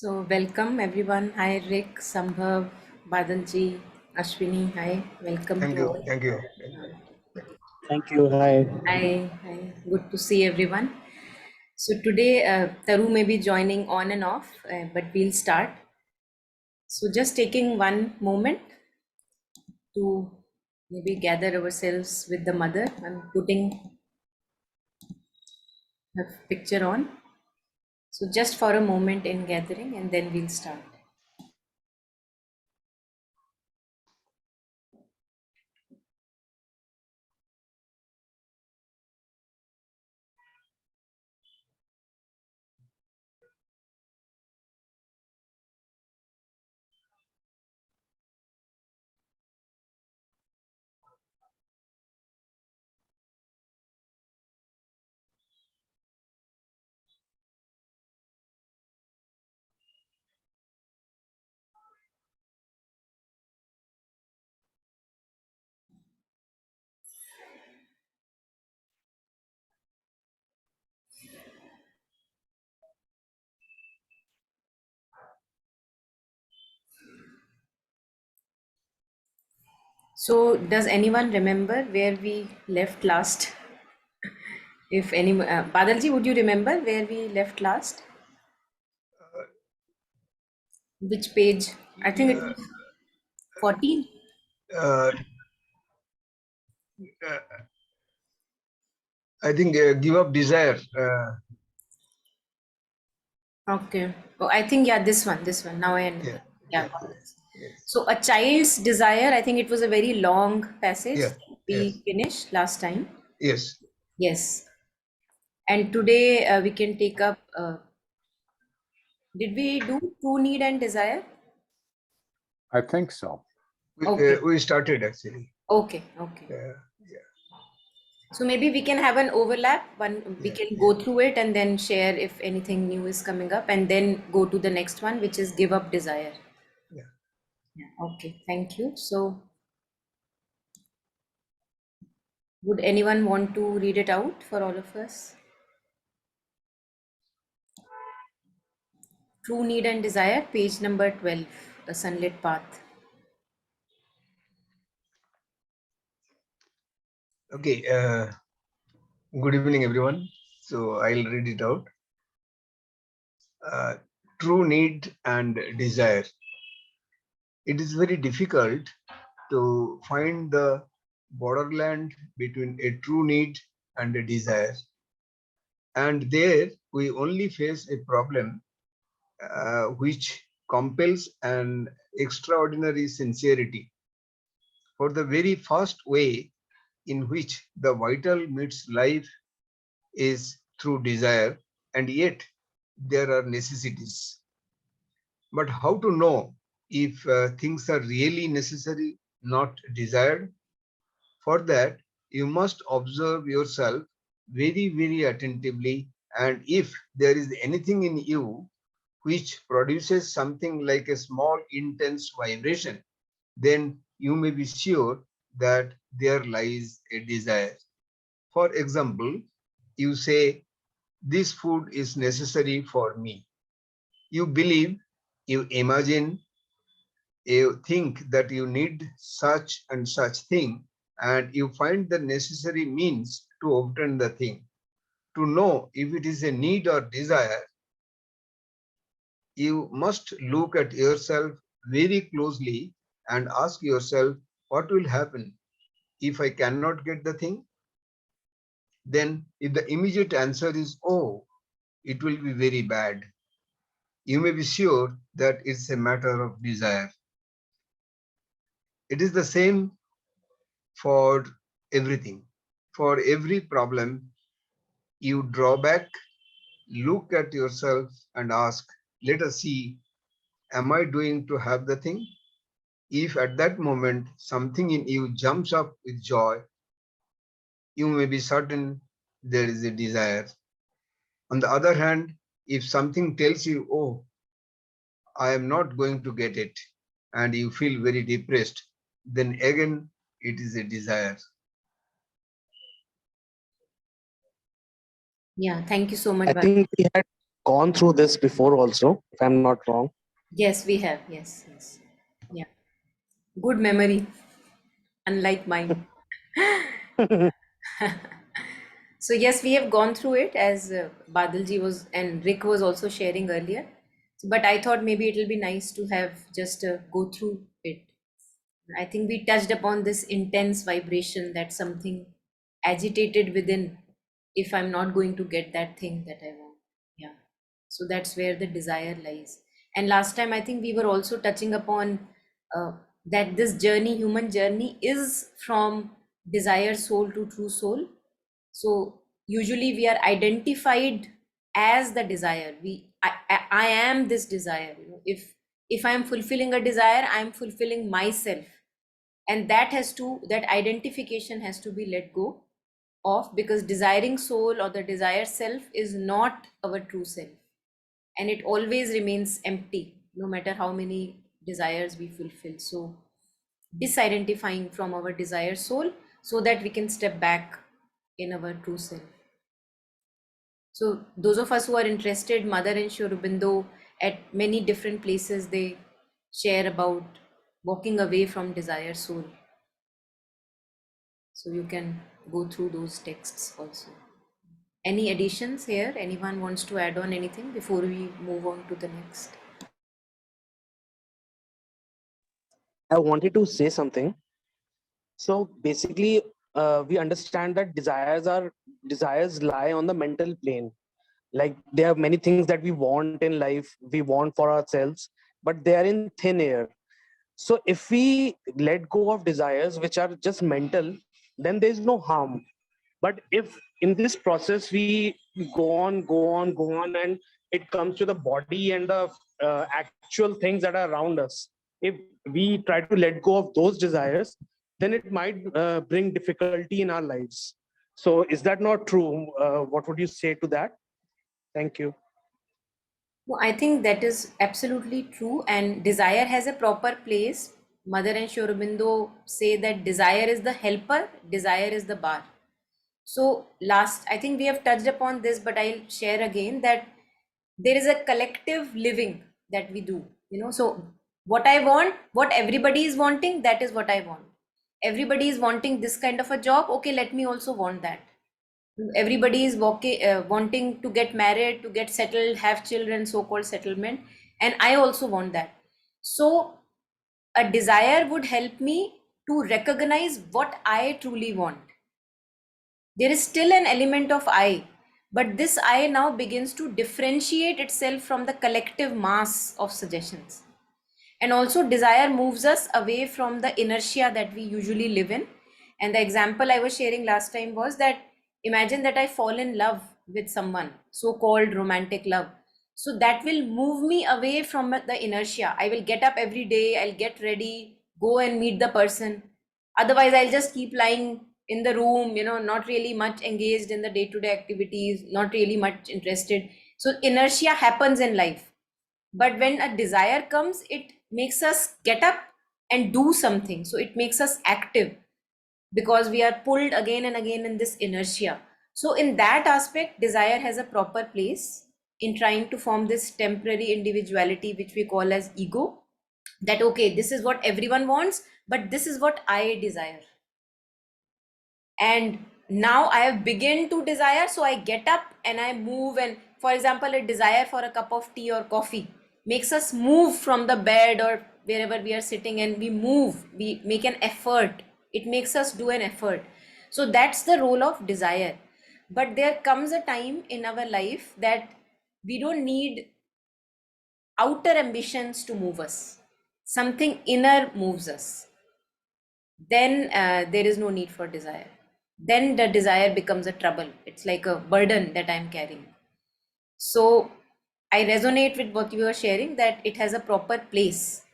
So welcome everyone. Hi Rick, Sambhav, Badalji, Ashwini. Hi, welcome Thank to you. all. Thank you. Thank you. Hi. Hi. Good to see everyone. So today Taru may be joining on and off, but we'll start. So just taking one moment to maybe gather ourselves with the mother. I'm putting her picture on. So just for a moment in gathering and then we'll start. So does anyone remember where we left last? If any, Badalji, would you remember where we left last? Which page? I think it was 14. I think give up desire. Okay. Oh, I think, yeah, this one. Now I understand. Yeah. Yes. So a child's desire, I think it was a very long passage Yeah. we finished last time. Yes. Yes. And today we can take up, did we do true need and desire? I think so. We started actually. Okay. Yeah. So maybe we can have an overlap. We can go through it and then share if anything new is coming up, and then go to the next one, which is give up desire. Yeah. Okay. Thank you. So would anyone want to read it out for all of us? True Need and Desire, page number 12, a sunlit path. Okay. Good evening, everyone. So I'll read it out. true need and desire. It is very difficult to find the borderland between a true need and a desire. And there we only face a problem which compels an extraordinary sincerity. For the very first way in which the vital meets life is through desire, and yet there are necessities. But how to know if things are really necessary, not desired? For that, you must observe yourself very, very attentively. And if there is anything in you which produces something like a small intense vibration, then you may be sure that there lies a desire. For example, you say, this food is necessary for me. You believe, you imagine, you think that you need such and such thing, and you find the necessary means to obtain the thing. To know if it is a need or desire, you must look at yourself very closely and ask yourself, what will happen if I cannot get the thing? Then if the immediate answer is, oh, it will be very bad, you may be sure that it's a matter of desire. It is the same for everything. For every problem, you draw back, look at yourself and ask, let us see, am I doing to have the thing? If at that moment something in you jumps up with joy, you may be certain there is a desire. On the other hand, if something tells you, oh, I am not going to get it, and you feel very depressed, then again it is a desire. Yeah, thank you so much, I Bharat. think we had gone through this before also, if I'm not wrong. Yes, we have. Yes, yes. Yeah. Good memory, unlike mine. So yes, we have gone through it as Badalji was and Rick was also sharing earlier. But I thought maybe it will be nice to have just go through it. I think we touched upon this intense vibration that something agitated within if I'm not going to get that thing that I want. Yeah. So that's where the desire lies. And last time, I think we were also touching upon uh, that this journey, human journey, is from desire soul to true soul. So usually we are identified as the desire. I am this desire. You know, if I am fulfilling a desire, I am fulfilling myself, and that identification has to be let go of, because desiring soul or the desired self is not our true self, and it always remains empty no matter how many desires we fulfill. So disidentifying from our desired soul so that we can step back in our true self. So those of us who are interested, Mother and Aurobindo at many different places, they share about walking away from desire soul. So you can go through those texts also. Any additions here? Anyone wants to add on anything before we move on to the next? I wanted to say something. So basically, we understand that desires lie on the mental plane. Like there are many things that we want in life, we want for ourselves, but they are in thin air. So if we let go of desires which are just mental, then there is no harm. But if in this process we go on, and it comes to the body and the actual things that are around us, if we try to let go of those desires, then it might bring difficulty in our lives. So is that not true? What would you say to that? Thank you. No, I think that is absolutely true, and desire has a proper place. Mother and Aurobindo say that desire is the helper, desire is the bar. So last, I think we have touched upon this, but I'll share again that there is a collective living that we do. You know, so what I want, what everybody is wanting, that is what I want. Everybody is wanting this kind of a job. Okay, let me also want that. Everybody is wanting to get married, to get settled, have children, so-called settlement. and I also want that. So a desire would help me to recognize what I truly want. There is still an element of I, but this I now begins to differentiate itself from the collective mass of suggestions. And also, desire moves us away from the inertia that we usually live in. And the example I was sharing last time was that imagine that I fall in love with someone, so called romantic love. So that will move me away from the inertia. I will get up every day, I'll get ready, go and meet the person. Otherwise, I'll just keep lying in the room, not really much engaged in the day to day activities, not really much interested. So, inertia happens in life. But when a desire comes, it makes us get up and do something. So it makes us active because we are pulled again and again in this inertia. So in that aspect, desire has a proper place in trying to form this temporary individuality, which we call as ego. That, okay, this is what everyone wants, but this is what I desire. And now I have begun to desire, so I get up and I move. And for example, a desire for a cup of tea or coffee makes us move from the bed or wherever we are sitting, and we move, we make an effort, it makes us do an effort. So that's the role of desire. But there comes a time in our life that we don't need outer ambitions to move us, something inner moves us. Then there is no need for desire. Then the desire becomes a trouble. It's like a burden that I'm carrying. So I resonate with what you are sharing, that it has a proper place.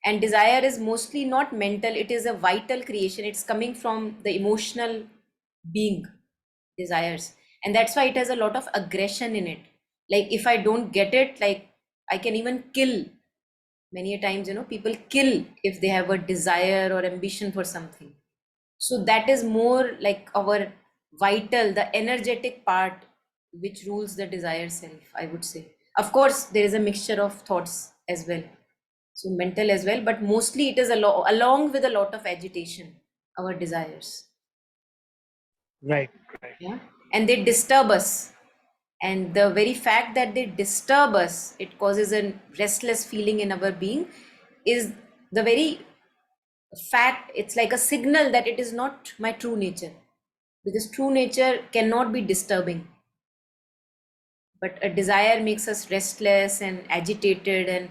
And desire is mostly not mental, it is a vital creation. It's coming from the emotional being, desires. And that's why it has a lot of aggression in it. Like if I don't get it, like I can even kill. Many a times, people kill if they have a desire or ambition for something. So that is more like our vital, the energetic part which rules the desire self, I would say. Of course, there is a mixture of thoughts as well, so mental as well, but mostly it is along with a lot of agitation, our desires. Right, right. Yeah. And they disturb us. And the very fact that they disturb us, it causes a restless feeling in our being, is the very fact, it's like a signal that it is not my true nature, because true nature cannot be disturbing, but a desire makes us restless and agitated, and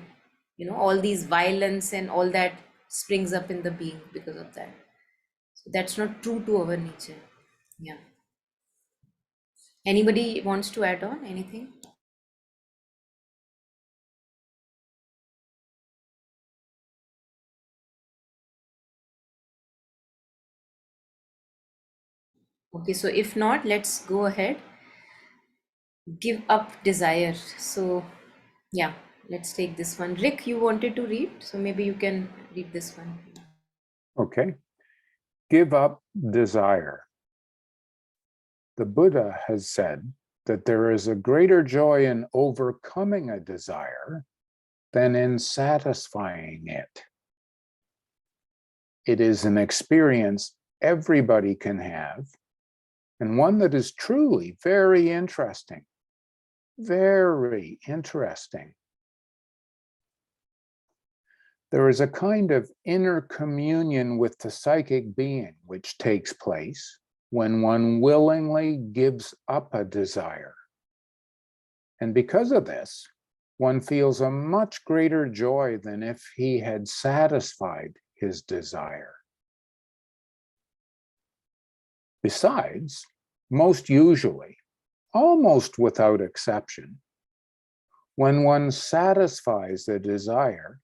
all these violence and all that springs up in the being because of that. So that's not true to our nature. Yeah. Anybody wants to add on anything? Okay, so if not, let's go ahead. Give up desire. So yeah, let's take this one. Rick, you wanted to read, so maybe you can read this one. Okay. Give up desire. The Buddha has said that there is a greater joy in overcoming a desire than in satisfying it. It is an experience everybody can have, and one that is truly very interesting. Very interesting. There is a kind of inner communion with the psychic being which takes place when one willingly gives up a desire. And because of this, one feels a much greater joy than if he had satisfied his desire. Besides, most usually, almost without exception, when one satisfies a desire,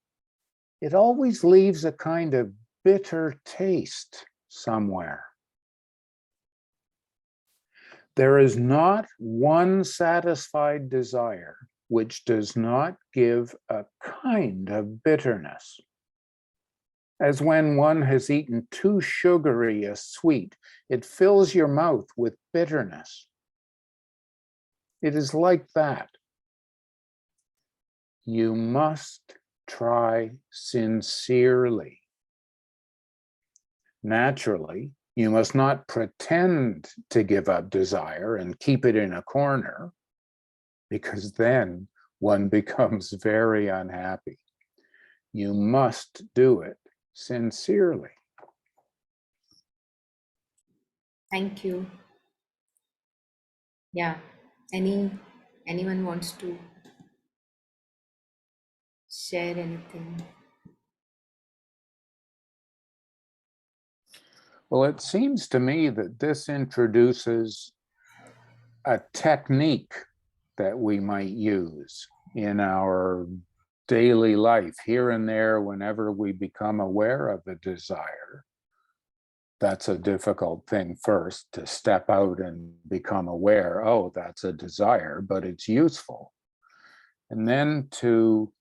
it always leaves a kind of bitter taste somewhere. There is not one satisfied desire which does not give a kind of bitterness. As when one has eaten too sugary a sweet, it fills your mouth with bitterness. It is like that. You must try sincerely. Naturally, you must not pretend to give up desire and keep it in a corner, because then one becomes very unhappy. You must do it sincerely. Thank you. Yeah. Anyone wants to share anything? Well, it seems to me that this introduces a technique that we might use in our daily life here and there whenever we become aware of a desire. That's a difficult thing first, to step out and become aware, oh, that's a desire, but it's useful. And then to,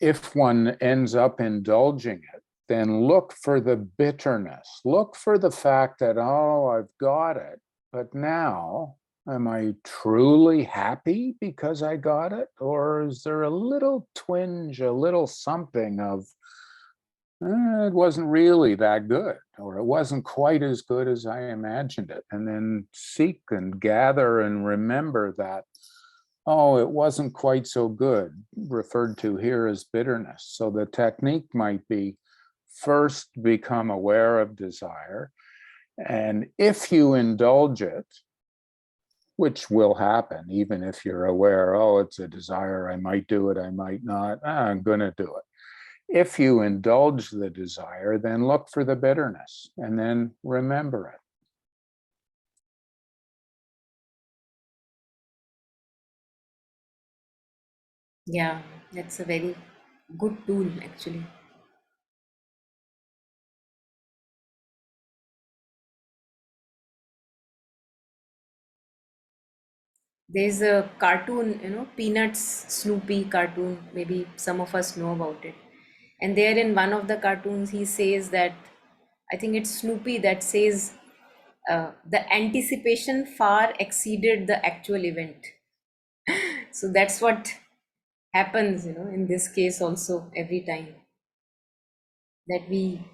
if one ends up indulging it, then look for the bitterness. Look for the fact that, oh, I've got it, but now am I truly happy because I got it? Or is there a little twinge, a little something of, it wasn't really that good, or it wasn't quite as good as I imagined it? And then seek and gather and remember that, oh, it wasn't quite so good, referred to here as bitterness. So the technique might be, first become aware of desire. And if you indulge it, which will happen, even if you're aware, oh, it's a desire, I might do it, I might not, I'm going to do it. If you indulge the desire, then look for the bitterness and then remember it. Yeah, that's a very good tool actually. There's a cartoon, Peanuts Snoopy cartoon. Maybe some of us know about it. And there in one of the cartoons, he says that, I think it's Snoopy that says, the anticipation far exceeded the actual event. So that's what happens, in this case also every time, that we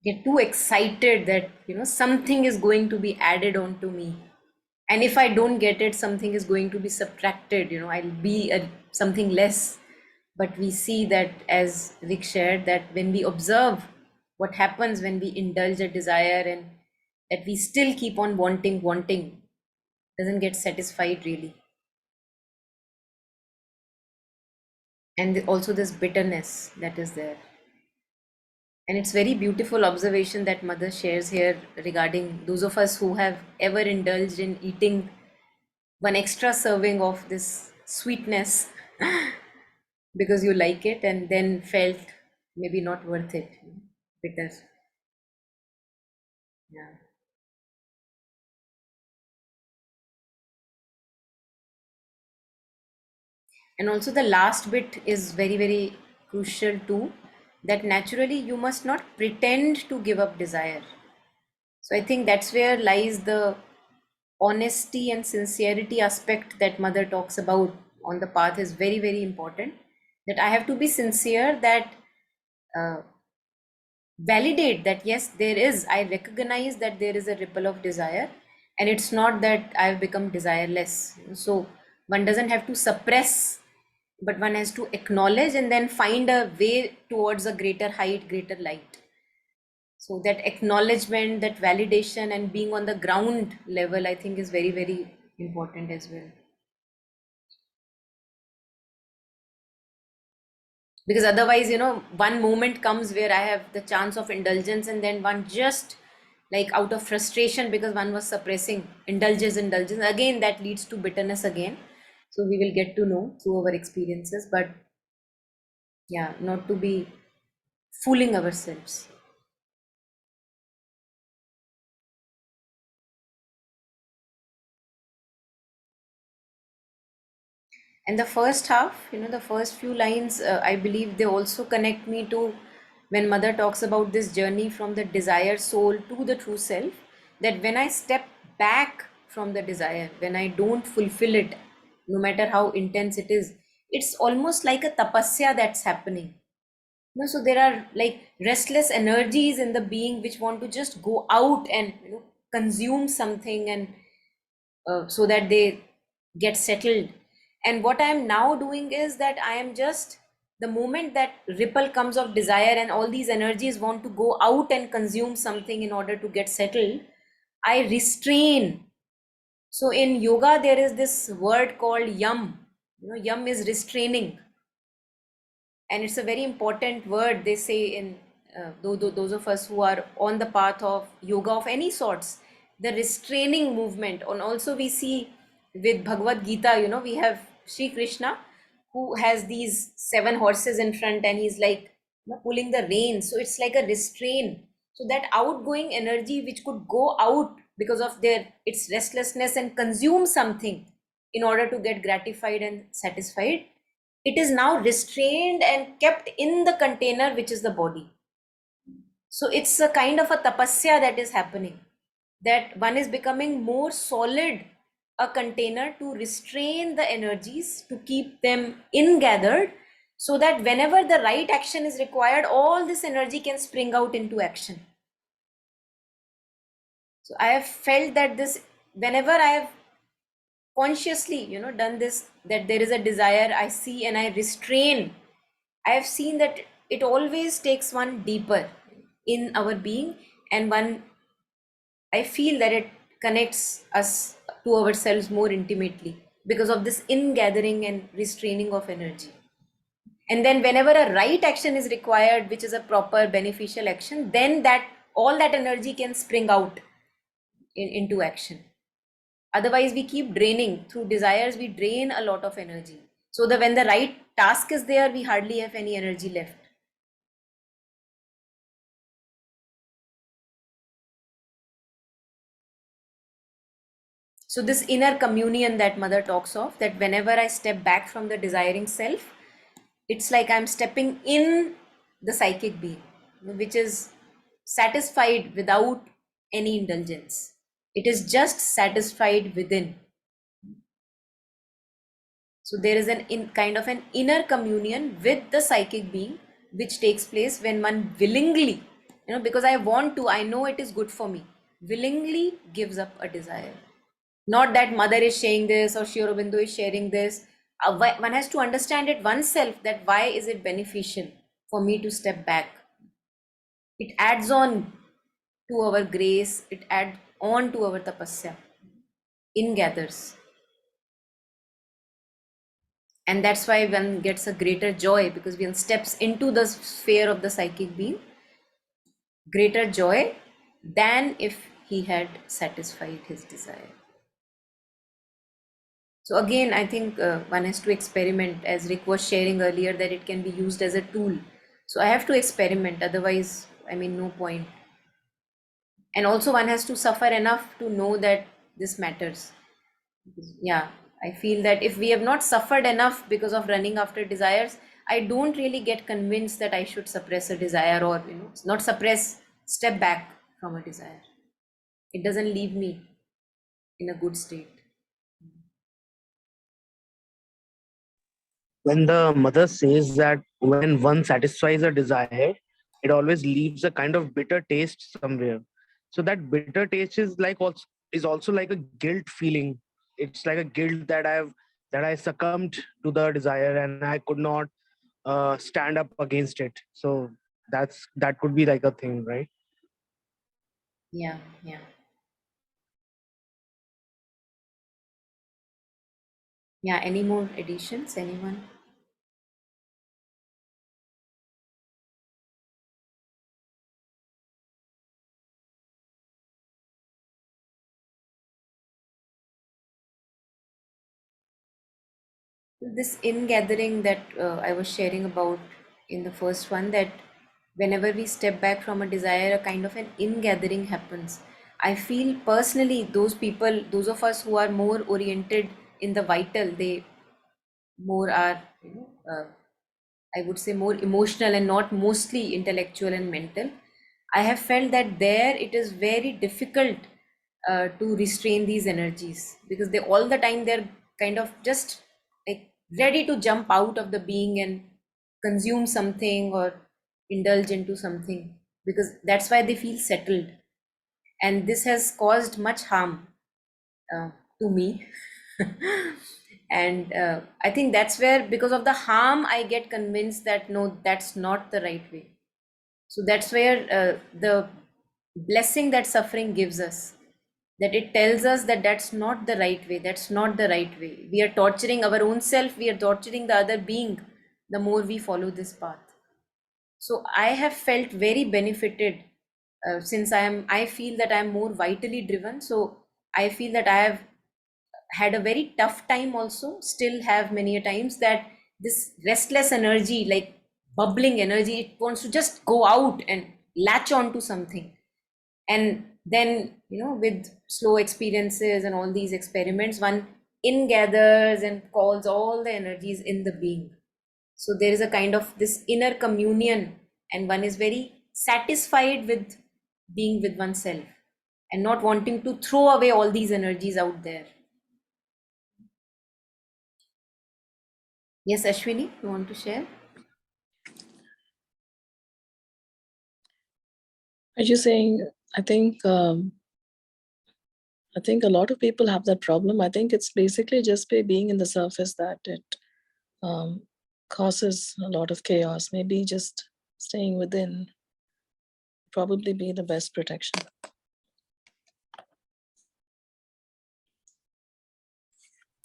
get too excited that, something is going to be added on to me. And if I don't get it, something is going to be subtracted, I'll be something less. But we see that, as Rick shared, that when we observe what happens when we indulge a desire, and that we still keep on wanting, doesn't get satisfied really. And also this bitterness that is there. And it's very beautiful observation that mother shares here regarding those of us who have ever indulged in eating one extra serving of this sweetness because you like it, and then felt maybe not worth it, bitter. Yeah. And also the last bit is very, very crucial too, that naturally you must not pretend to give up desire. So I think that's where lies the honesty and sincerity aspect that mother talks about on the path, is very, very important. That I have to be sincere, that uh, validate that yes, there is, I recognize that there is a ripple of desire, and it's not that I've become desireless. So one doesn't have to suppress, but one has to acknowledge and then find a way towards a greater height, greater light. So that acknowledgement, that validation, and being on the ground level, I think is very, very important as well. Because otherwise, one moment comes where I have the chance of indulgence, and then one just, like, out of frustration because one was suppressing, indulgence again, that leads to bitterness again. So we will get to know through our experiences, but yeah, not to be fooling ourselves. And the first half, the first few lines, I believe they also connect me to when mother talks about this journey from the desire soul to the true self. That when I step back from the desire, when I don't fulfill it, no matter how intense it is, it's almost like a tapasya that's happening. So there are like restless energies in the being which want to just go out and consume something, and so that they get settled. And what I am now doing is that I am just, the moment that ripple comes of desire and all these energies want to go out and consume something in order to get settled, I restrain. So in yoga, there is this word called yam. Yam is restraining, and it's a very important word. They say in those of us who are on the path of yoga of any sorts, the restraining movement. And also we see with Bhagavad Gita, we have Sri Krishna who has these 7 horses in front, and he's like pulling the reins. So it's like a restraint. So that outgoing energy which could go out because of its restlessness and consume something in order to get gratified and satisfied, it is now restrained and kept in the container, which is the body. So it's a kind of a tapasya that is happening, that one is becoming more solid, a container to restrain the energies, to keep them in gathered, so that whenever the right action is required, all this energy can spring out into action. So I have felt that this, whenever I have consciously done this, that there is a desire I see and I restrain, I have seen that it always takes one deeper in our being, and one, I feel that it connects us to ourselves more intimately because of this ingathering and restraining of energy. And then whenever a right action is required, which is a proper beneficial action, then that all that energy can spring out into action. Otherwise, we keep draining through desires. We drain a lot of energy. So that when the right task is there, we hardly have any energy left. So this inner communion that mother talks of, that whenever I step back from the desiring self, it's like I'm stepping in the psychic being, which is satisfied without any indulgence. It is just satisfied within. So there is kind of an inner communion with the psychic being, which takes place when one willingly, because I want to, I know it is good for me, willingly gives up a desire. Not that mother is sharing this or Sri Aurobindo is sharing this. One has to understand it oneself, that why is it beneficial for me to step back. It adds on to our grace, it adds on to our tapasya, in gathers. And that's why one gets a greater joy, because one steps into the sphere of the psychic being, greater joy than if he had satisfied his desire. So again, I think one has to experiment, as Rick was sharing earlier, that it can be used as a tool. So I have to experiment, otherwise, no point. And also one has to suffer enough to know that this matters. Yeah, I feel that if we have not suffered enough because of running after desires, I don't really get convinced that I should suppress a desire, or not suppress, step back from a desire. It doesn't leave me in a good state. When the mother says that when one satisfies a desire, it always leaves a kind of bitter taste somewhere. So that bitter taste is also like a guilt feeling. It's like a guilt that I succumbed to the desire and I could not stand up against it. So that could be like a thing, right? Yeah, yeah. Yeah, any more additions, anyone? This ingathering that I was sharing about in the first one, that whenever we step back from a desire, a kind of an ingathering happens. I feel personally, those people, those of us who are more oriented in the vital, they more are, I would say, more emotional and not mostly intellectual and mental. I have felt that there it is very difficult to restrain these energies, because they all the time they're kind of just like ready to jump out of the being and consume something or indulge into something, because that's why they feel settled. And this has caused much harm uh, to me. And I think that's where, because of the harm, I get convinced that no, that's not the right way. So that's where the blessing that suffering gives us, that it tells us that that's not the right way, that's not the right way. We are torturing our own self, we are torturing the other being, the more we follow this path. So I have felt very benefited, since I feel that I am more vitally driven. So I feel that I have had a very tough time, also still have many a times, that this restless energy, like bubbling energy, it wants to just go out and latch on to something. And then, with slow experiences and all these experiments, one in gathers and calls all the energies in the being. So there is a kind of this inner communion, and one is very satisfied with being with oneself and not wanting to throw away all these energies out there. Yes, Ashwini, you want to share? Are you saying, I think a lot of people have that problem. I think it's basically just by being in the surface that it causes a lot of chaos. Maybe just staying within probably be the best protection.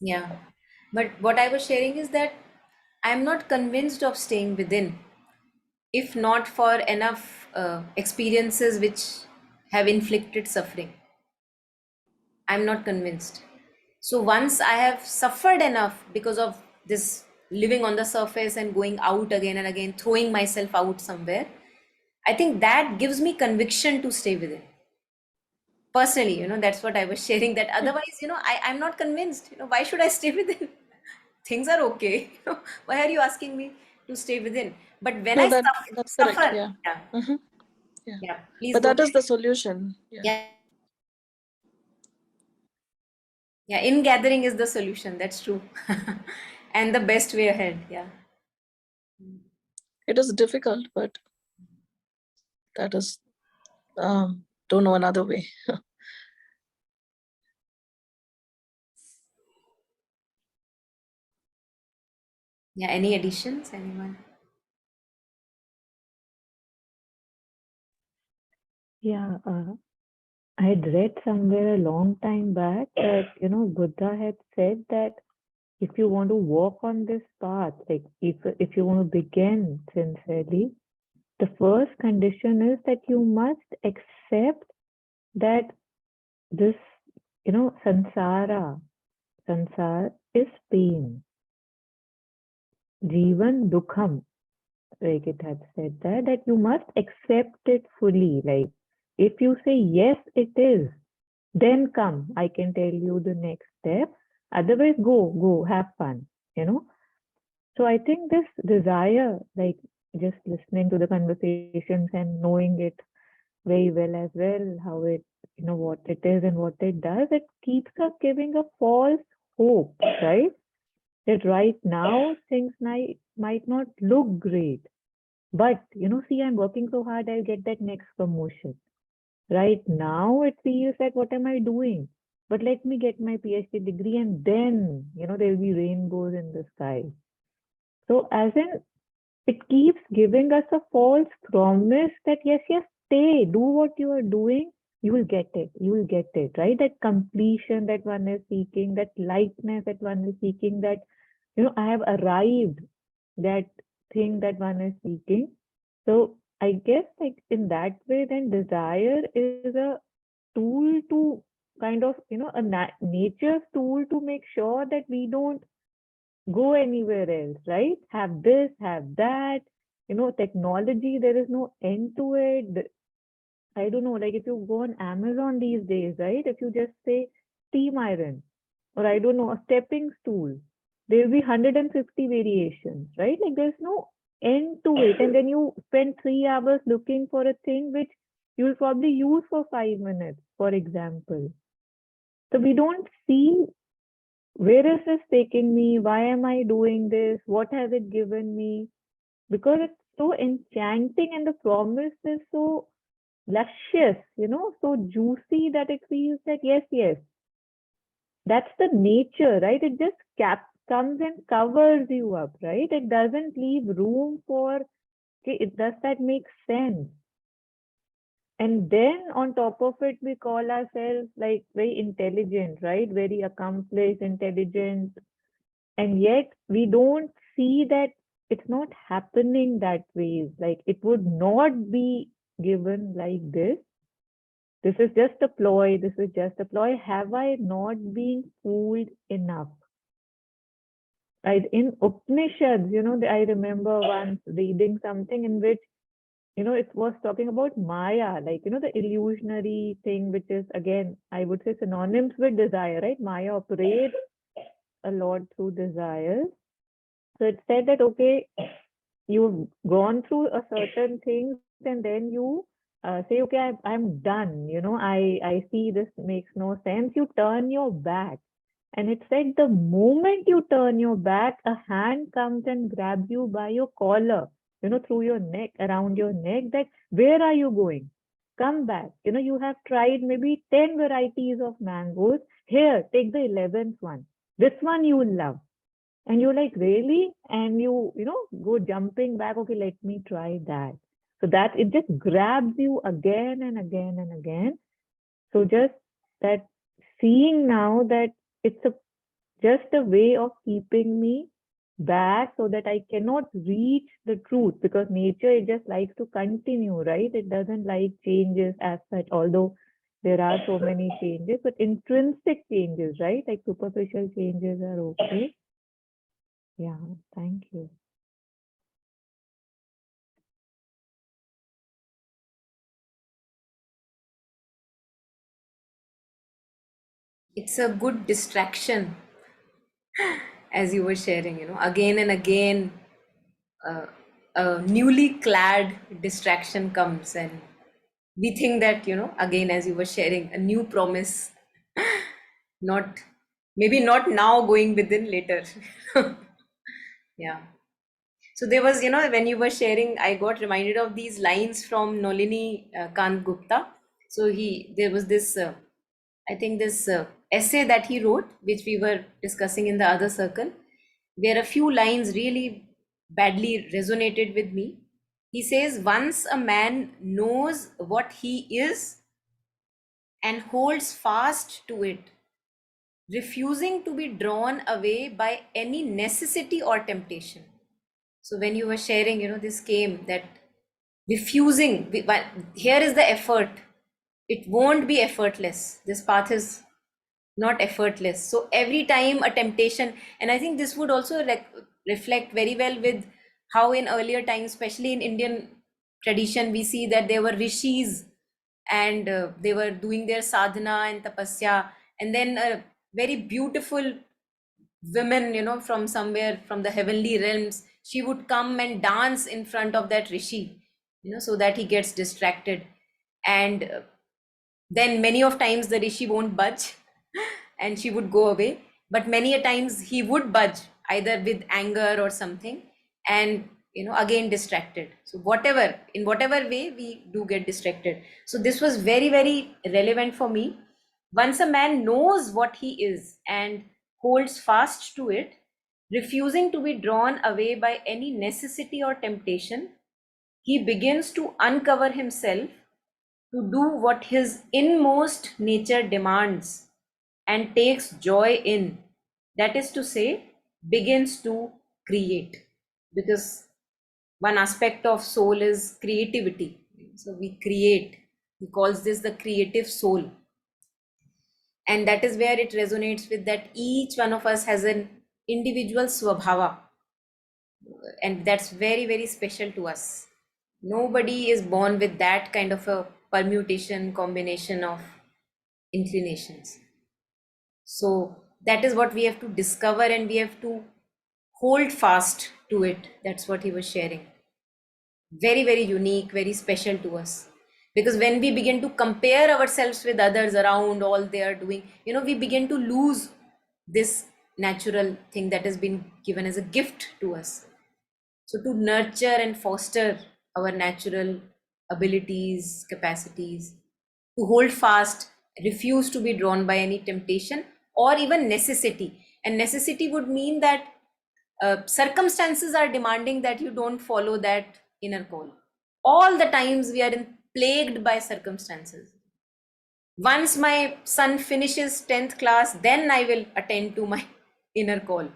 Yeah. But what I was sharing is that I'm not convinced of staying within, if not for enough experiences which have inflicted suffering. I'm not convinced. So once I have suffered enough because of this living on the surface and going out again and again, throwing myself out somewhere, I think that gives me conviction to stay within. Personally, that's what I was sharing, that otherwise, I'm not convinced. Why should I stay within? Things are okay. Why are you asking me to stay within? But when No, I that's correct. suffer, Yeah. yeah, Yeah. yeah, please But go that is ahead. the solution. Yeah. Yeah, yeah, in gathering is the solution. That's true. And the best way ahead. Yeah. It is difficult, but that is, don't know another way. Yeah. Any additions? Anyone? Yeah, I had read somewhere a long time back that, Buddha had said that if you want to walk on this path, like if you want to begin sincerely, the first condition is that you must accept that this, sansar is pain. Jivan dukham, like it had said that you must accept it fully. Like if you say, yes, it is, then come, I can tell you the next step. Otherwise, go, have fun, So I think this desire, like just listening to the conversations and knowing it very well as well, how it, what it is and what it does, it keeps us giving a false hope, right? That right now things might not look great. But, see, I'm working so hard, I'll get that next promotion. Right now, it feels like, what am I doing? But let me get my PhD degree and then, there'll be rainbows in the sky. So, as in, it keeps giving us a false promise that, yes, stay, do what you are doing, you will get it, right? That completion that one is seeking, that lightness that one is seeking, that, I have arrived, that thing that one is seeking. So I guess like in that way, then desire is a tool to kind of, a nature's tool to make sure that we don't go anywhere else, right? Have this, have that, technology, there is no end to it. I don't know, like if you go on Amazon these days, right? If you just say steam iron, or I don't know, a stepping stool, there will be 150 variations, right? Like there's no end to it. And then you spend 3 hours looking for a thing which you'll probably use for 5 minutes, for example. So we don't see where is this taking me? Why am I doing this? What has it given me? Because it's so enchanting and the promise is so luscious, so juicy that it feels like, yes, that's the nature, right? It just comes and covers you up, right? It doesn't leave room for, okay, does that make sense? And then on top of it, we call ourselves like very intelligent, right? Very accomplished, intelligent. And yet we don't see that it's not happening that way. Like it would not be given like this. This is just a ploy. This is just a ploy. Have I not been fooled enough? Right? In Upanishads, I remember once reading something in which, it was talking about Maya, like, the illusionary thing, which is, again, I would say synonyms with desire, right? Maya operates a lot through desires. So it said that, okay, you've gone through a certain things and then you say, okay, I'm done. I see this makes no sense. You turn your back. And it said the moment you turn your back, a hand comes and grabs you by your collar, through your neck, around your neck, that where are you going? Come back. You have tried maybe 10 varieties of mangoes. Here, take the 11th one. This one you will love. And you're like, really? And you go jumping back, okay, let me try that. So that it just grabs you again and again and again. So just that seeing now that it's just a way of keeping me back so that I cannot reach the truth, because nature, it just likes to continue, right? It doesn't like changes as such, although there are so many changes, but intrinsic changes, right? Like superficial changes are okay. Yeah, thank you. It's a good distraction, as you were sharing, again and again, a newly clad distraction comes, and we think that, again, as you were sharing, a new promise, not maybe not now, going within later. Yeah. So there was, when you were sharing, I got reminded of these lines from Nolini Kant Gupta. So there was this, I think this essay that he wrote, which we were discussing in the other circle, where a few lines really badly resonated with me. He says, once a man knows what he is and holds fast to it, refusing to be drawn away by any necessity or temptation. So when you were sharing, this came that refusing, but here is the effort. It won't be effortless. This path is not effortless. So every time a temptation, and I think this would also reflect very well with how in earlier times, especially in Indian tradition, we see that there were rishis, and they were doing their sadhana and tapasya, and then a very beautiful women, from somewhere from the heavenly realms, she would come and dance in front of that rishi, so that he gets distracted. And then many of times the rishi won't budge and she would go away, but many a times he would budge, either with anger or something, and again distracted. So in whatever way, we do get distracted. So this was very, very relevant for me. Once a man knows what he is and holds fast to it, refusing to be drawn away by any necessity or temptation, he begins to uncover himself to do what his inmost nature demands and takes joy in. That is to say, begins to create. Because one aspect of soul is creativity. So we create. He calls this the creative soul. And that is where it resonates with that each one of us has an individual swabhava. And that's very, very special to us. Nobody is born with that kind of a permutation, combination of inclinations. So that is what we have to discover, and we have to hold fast to it. That's what he was sharing. Very, very unique, very special to us. Because when we begin to compare ourselves with others around, all they are doing, we begin to lose this natural thing that has been given as a gift to us. So to nurture and foster our natural abilities, capacities, to hold fast, refuse to be drawn by any temptation, or even necessity. And necessity would mean that circumstances are demanding that you don't follow that inner call. All the times we are plagued by circumstances. Once my son finishes 10th class, then I will attend to my inner call.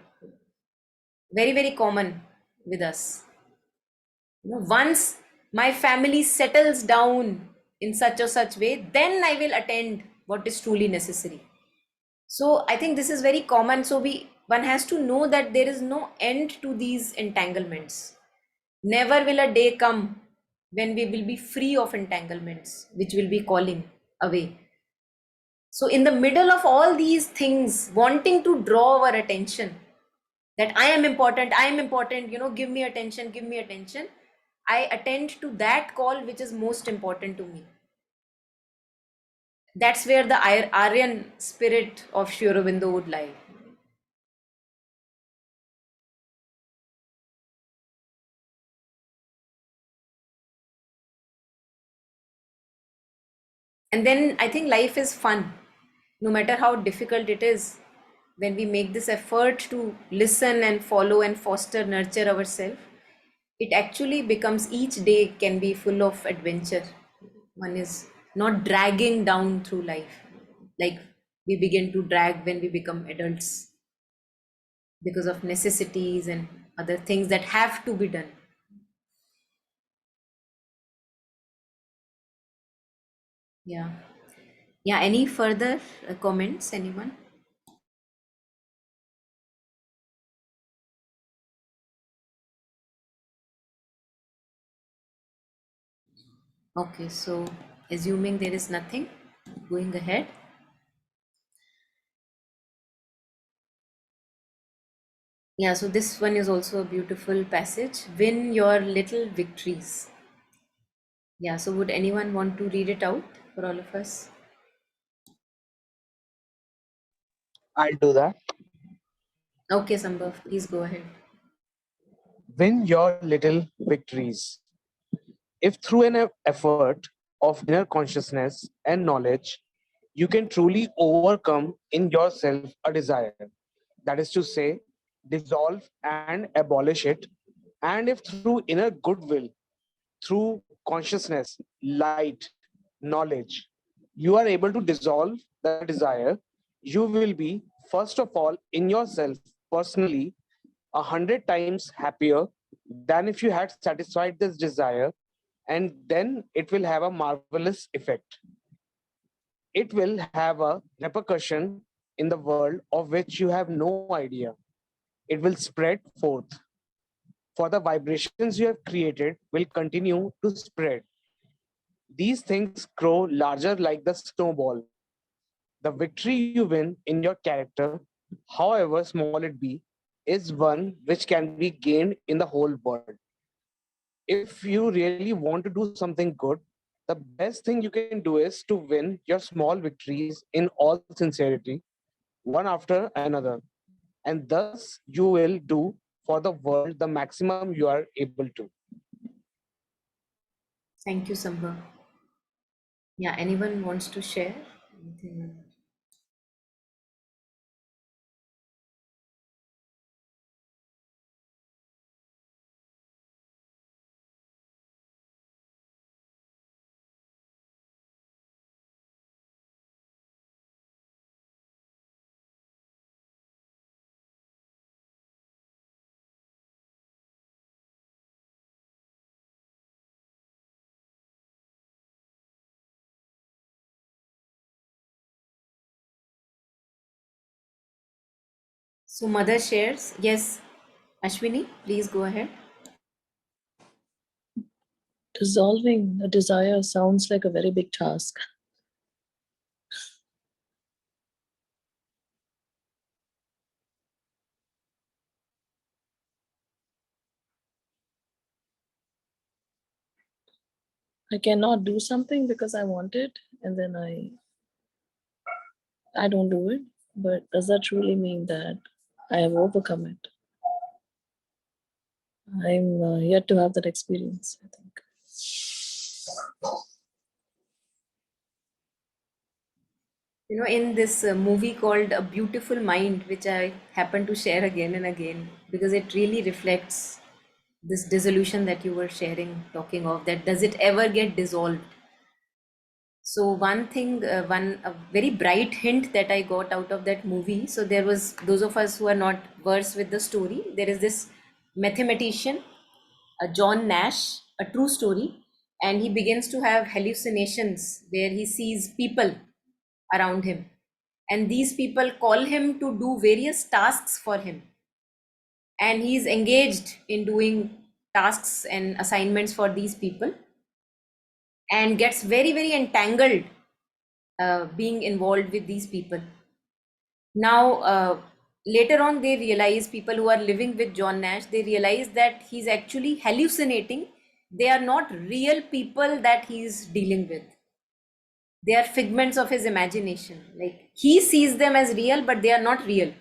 Very, very common with us. Once my family settles down in such or such way, then I will attend what is truly necessary. So I think this is very common. So one has to know that there is no end to these entanglements. Never will a day come when we will be free of entanglements, which will be calling away. So in the middle of all these things, wanting to draw our attention, that I am important, give me attention, give me attention. I attend to that call which is most important to me. That's where the Aryan spirit of Sri Aurobindo would lie. And then I think life is fun, no matter how difficult it is. When we make this effort to listen and follow and foster, nurture ourselves, it actually becomes, each day can be full of adventure. One is not dragging down through life like we begin to drag when we become adults because of necessities and other things that have to be done. Yeah. Yeah. Any further comments, anyone? Okay. So, assuming there is nothing, going ahead. Yeah. So, this one is also a beautiful passage. Win your little victories. Yeah. So, would anyone want to read it out for all of us? I'll do that. Okay, Sambhav, please go ahead. Win your little victories. If through an effort of inner consciousness and knowledge, you can truly overcome in yourself a desire, that is to say, dissolve and abolish it, and if through inner goodwill, through consciousness, light, knowledge, you are able to dissolve the desire, you will be, first of all, in yourself personally, 100 times happier than if you had satisfied this desire, and then it will have a marvelous effect. It will have a repercussion in the world of which you have no idea. It will spread forth. For the vibrations you have created will continue to spread. These things grow larger like the snowball. The victory you win in your character, however small it be, is one which can be gained in the whole world. If you really want to do something good, the best thing you can do is to win your small victories in all sincerity, one after another. And thus you will do for the world the maximum you are able to. Thank you, Sambhav. Yeah, anyone wants to share anything? So, mother shares. Yes, Ashwini, please go ahead. Dissolving a desire sounds like a very big task. I cannot do something because I want it, and then I don't do it. But does that truly mean that I have overcome it? I'm yet to have that experience, I think. In this movie called A Beautiful Mind, which I happen to share again and again, because it really reflects this dissolution that you were sharing, talking of, that does it ever get dissolved? So one thing, one a very bright hint that I got out of that movie. So there was, those of us who are not versed with the story, there is this mathematician, John Nash, a true story, and he begins to have hallucinations where he sees people around him, and these people call him to do various tasks for him, and he's engaged in doing tasks and assignments for these people, and gets very, very entangled being involved with these people. Now, later on, they realize, people who are living with John Nash, they realize that he's actually hallucinating. They are not real people that he's dealing with. They are figments of his imagination. Like, he sees them as real, but they are not real.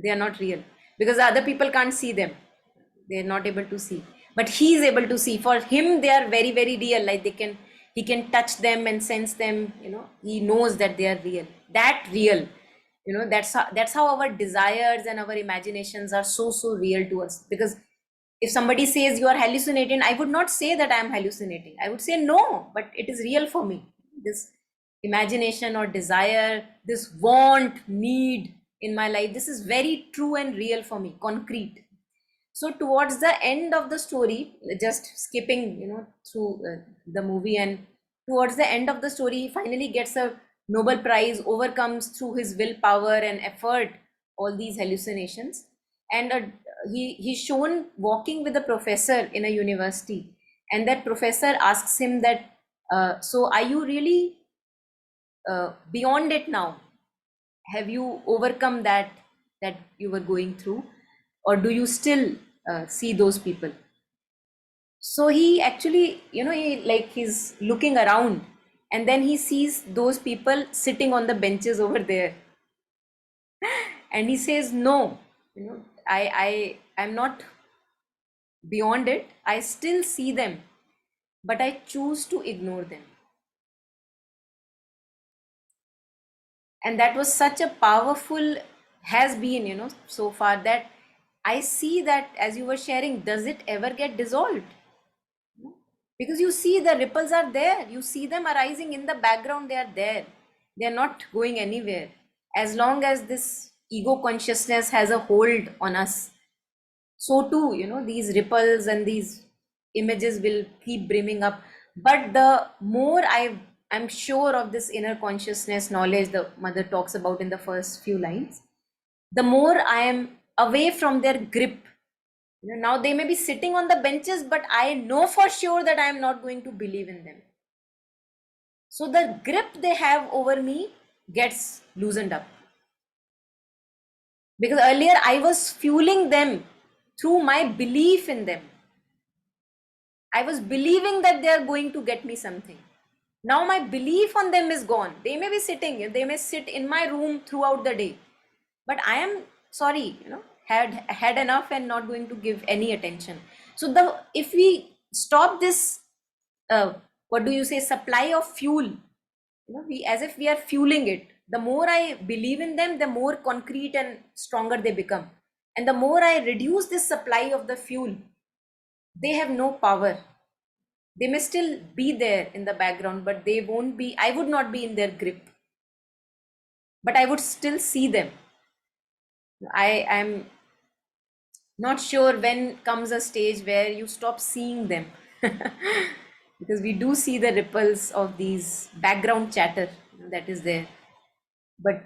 They are not real because the other people can't see them. They are not able to see, but he is able to see. For him, they are very, very real. Like, he can touch them and sense them. He knows that they are real. That real. That's how our desires and our imaginations are so, so real to us. Because if somebody says you are hallucinating, I would not say that I am hallucinating. I would say no, but it is real for me. This imagination or desire, this want, need in my life, this is very true and real for me, concrete. So towards the end of the story, just skipping through the movie, and towards the end of the story, he finally gets a Nobel Prize, overcomes through his willpower and effort all these hallucinations, and he's shown walking with a professor in a university, and that professor asks him that, so are you really beyond it now? Have you overcome that you were going through, or do you still see those people? So he actually, he's looking around, and then he sees those people sitting on the benches over there, and he says, no, I'm not beyond it. I still see them, but I choose to ignore them. And that was such a powerful, has been, so far, that I see that, as you were sharing, does it ever get dissolved? Because you see the ripples are there, you see them arising in the background, they are there, they are not going anywhere. As long as this ego consciousness has a hold on us, so too, these ripples and these images will keep brimming up. But the more I'm sure of this inner consciousness knowledge the mother talks about in the first few lines, the more I am away from their grip. Now they may be sitting on the benches, but I know for sure that I am not going to believe in them. So the grip they have over me gets loosened up. Because earlier I was fueling them through my belief in them. I was believing that they are going to get me something. Now my belief on them is gone. They may be sitting, they may sit in my room throughout the day, but I am sorry, had enough and not going to give any attention. So if we stop this, what do you say, supply of fuel, we, as if we are fueling it. The more I believe in them, the more concrete and stronger they become. And the more I reduce this supply of the fuel, they have no power. They may still be there in the background, but they won't be, I would not be in their grip, but I would still see them. I am not sure when comes a stage where you stop seeing them. Because we do see the ripples of these background chatter that is there. But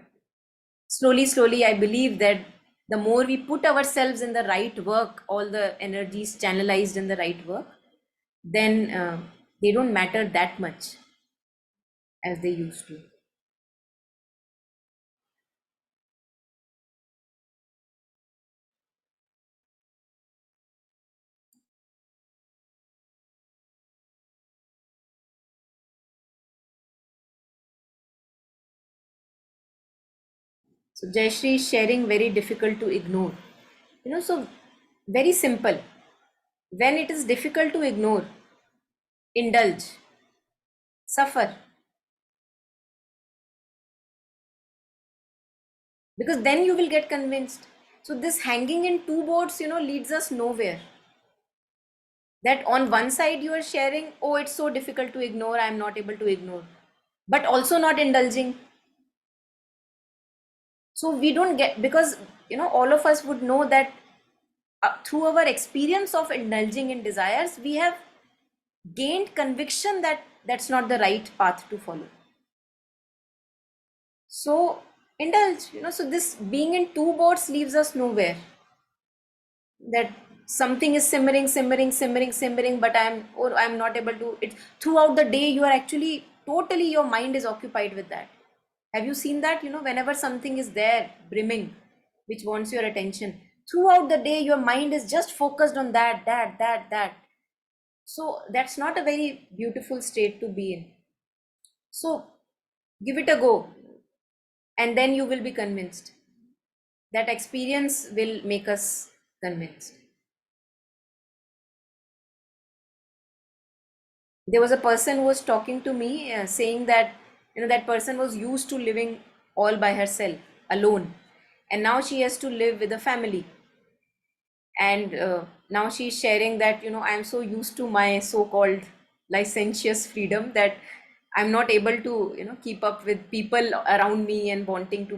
slowly, I believe that the more we put ourselves in the right work, all the energies channelized in the right work, then they don't matter that much as they used to. So Jayashri is sharing very difficult to ignore. So very simple. When it is difficult to ignore, indulge, suffer. because then you will get convinced. So this hanging in two boats, leads us nowhere. That on one side you are sharing, oh, it's so difficult to ignore, I'm not able to ignore, but also not indulging. So we don't get, because all of us would know that through our experience of indulging in desires, we have gained conviction that that's not the right path to follow. So indulge, so this being in two boats leaves us nowhere. That something is simmering, but I'm not able to, it's throughout the day you are actually totally, your mind is occupied with that. Have you seen that? Whenever something is there brimming, which wants your attention, throughout the day your mind is just focused on that. So that's not a very beautiful state to be in. So give it a go, and then you will be convinced. That experience will make us convinced. There was a person who was talking to me, saying that that person was used to living all by herself, alone, and now she has to live with a family. And now she's sharing that I'm so used to my so-called licentious freedom that I'm not able to keep up with people around me and wanting to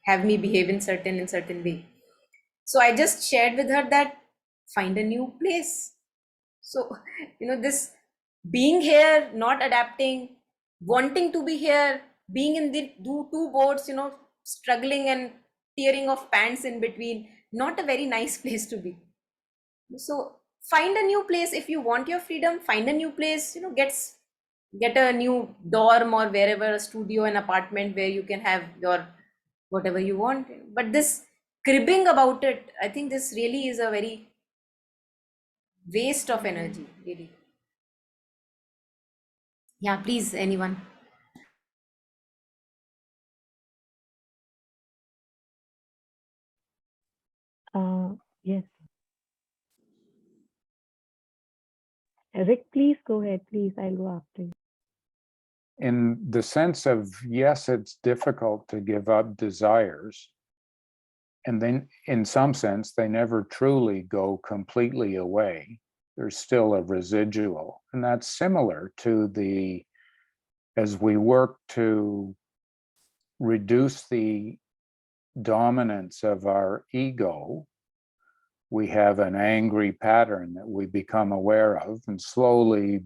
have me behave in certain way. So I just shared with her that find a new place. So this being here, not adapting, wanting to be here, being in the two boats, struggling and tearing of pants in between, not a very nice place to be. So find a new place. If you want your freedom, find a new place, get a new dorm or wherever, a studio, an apartment where you can have your whatever you want. But this cribbing about it, I think this really is a very waste of energy, really. Yeah, please, anyone. Yes. Rick, please go ahead, please. I'll go after you. In the sense of, yes, it's difficult to give up desires. And then in some sense, they never truly go completely away. There's still a residual. And that's similar to as we work to reduce the dominance of our ego, we have an angry pattern that we become aware of, and slowly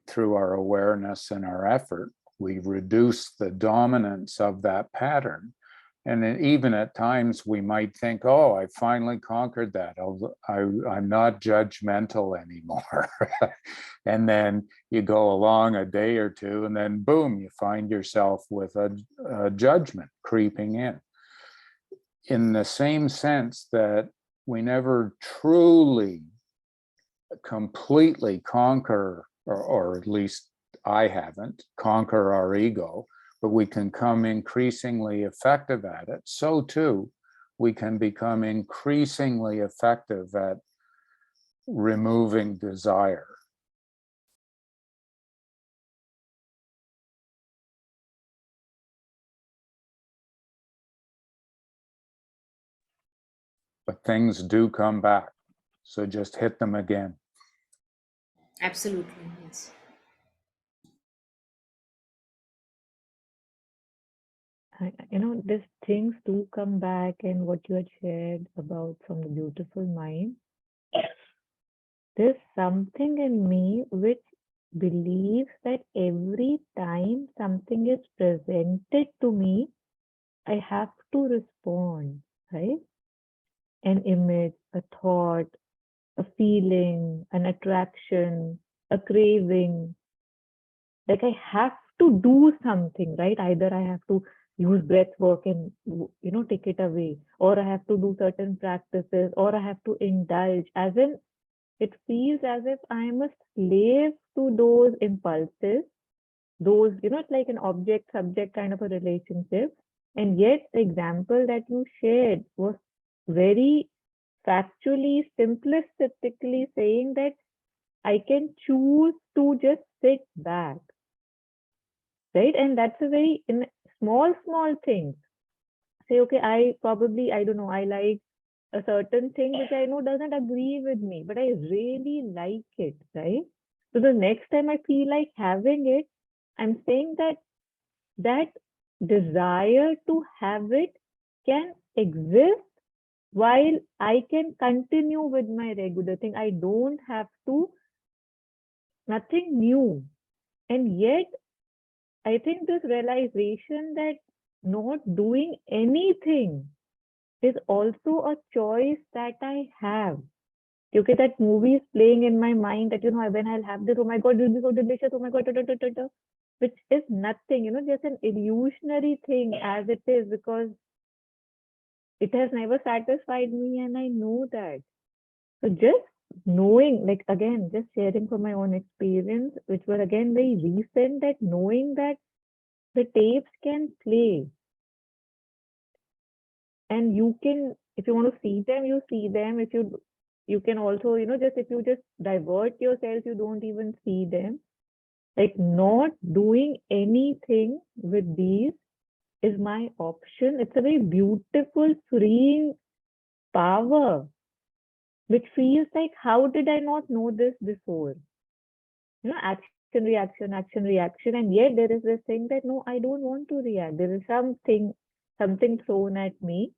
through our awareness and our effort, we reduce the dominance of that pattern. And even at times we might think, oh, I finally conquered that. I'm not judgmental anymore. And then you go along a day or two, and then boom, you find yourself with a judgment creeping in the same sense that we never truly completely conquer, or at least I haven't, conquer our ego, but we can come increasingly effective at it. So too, we can become increasingly effective at removing desire. But things do come back. So just hit them again. Absolutely, yes. These things do come back, and what you had shared about from the beautiful mind, there's something in me which believes that every time something is presented to me, I have to respond, right? An image, a thought, a feeling, an attraction, a craving. Like I have to do something, right? Either I have to use breath work and take it away, or I have to do certain practices, or I have to indulge, as in it feels as if I am a slave to those impulses, those, it's like an object subject kind of a relationship. And yet the example that you shared was very factually, simplistically saying that I can choose to just sit back, right? And that's a very small thing. say, okay, I don't know, I like a certain thing which I know doesn't agree with me, but I really like it, right? So the next time I feel like having it, I'm saying that that desire to have it can exist while I can continue with my regular thing. I don't have to, nothing new. And yet, I think this realization that not doing anything is also a choice that I have. Okay, that movie is playing in my mind that, when I'll have this, oh my God, it will be so delicious, oh my God, which is nothing, just an illusionary thing as it is, because it has never satisfied me and I know that. So just knowing, like again, just sharing from my own experience, which were again very recent, that knowing that the tapes can play and you can, if you want to see them, you see them. If you can also, just if you just divert yourself, you don't even see them. Like not doing anything with these is my option. It's a very beautiful, freeing power, which feels like, how did I not know this before? Action, reaction, reaction. And yet there is this thing that, no, I don't want to react. There is something thrown at me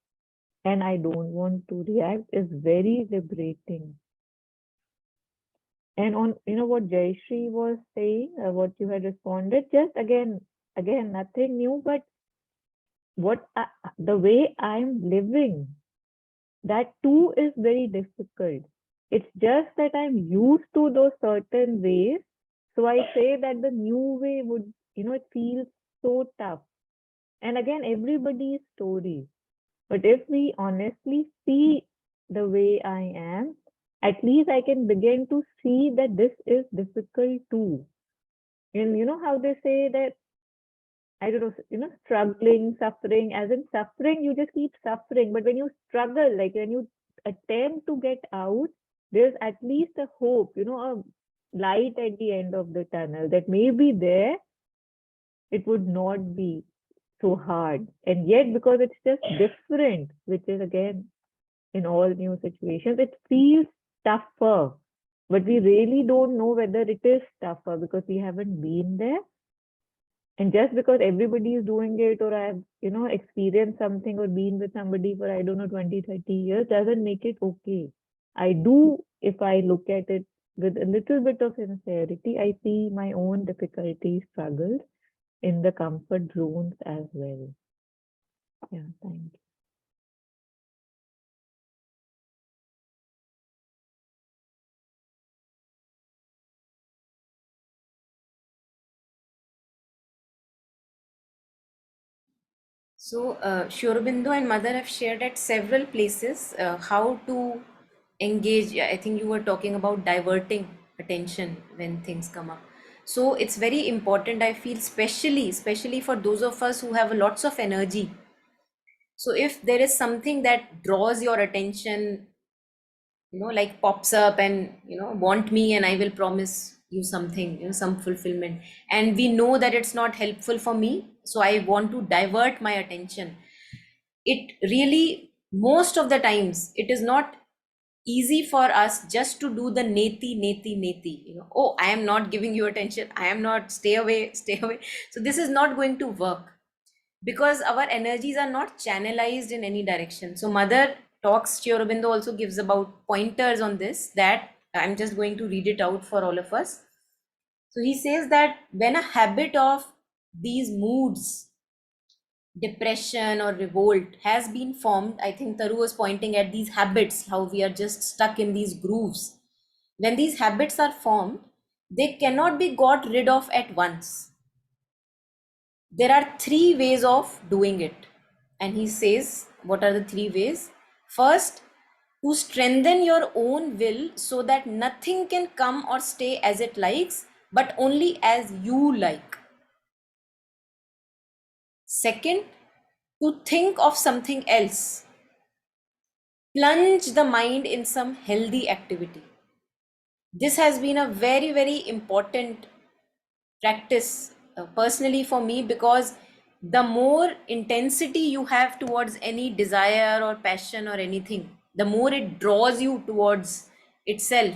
and I don't want to react is very liberating. And on, what Jayashree was saying, what you had responded, just again, nothing new, but the way I'm living, that too is very difficult. It's just that I'm used to those certain ways. So I say that the new way would, it feels so tough. And again, everybody's story. But if we honestly see the way I am, at least I can begin to see that this is difficult too. And you know how they say that, I don't know, struggling, suffering, as in suffering, you just keep suffering. But when you struggle, like when you attempt to get out, there's at least a hope, a light at the end of the tunnel that maybe there it would not be so hard. And yet, because it's just different, which is again in all new situations, it feels tougher. But we really don't know whether it is tougher because we haven't been there. And just because everybody is doing it, or I've, experienced something or been with somebody for, I don't know, 20, 30 years, doesn't make it okay. I do, if I look at it with a little bit of sincerity, I see my own difficulties, struggles in the comfort zones as well. Yeah, thank you. So, Aurobindo and Mother have shared at several places how to engage. Yeah, I think you were talking about diverting attention when things come up. So it's very important, I feel, especially for those of us who have lots of energy. So if there is something that draws your attention, like pops up and, want me and I will promise you something, some fulfillment. And we know that it's not helpful for me. So I want to divert my attention. It really, most of the times, it is not easy for us just to do the neti. Oh, I am not giving you attention. I am not, stay away, stay away. So this is not going to work because our energies are not channelized in any direction. So Mother talks, Aurobindo also gives about pointers on this, that I'm just going to read it out for all of us. So he says that when a habit of these moods, depression or revolt, has been formed, I think Taru was pointing at these habits, how we are just stuck in these grooves. When these habits are formed, they cannot be got rid of at once. There are three ways of doing it. And he says, what are the three ways? First, to strengthen your own will so that nothing can come or stay as it likes, but only as you like. Second, to think of something else. Plunge the mind in some healthy activity. This has been a very, very important practice personally for me, because the more intensity you have towards any desire or passion or anything, the more it draws you towards itself,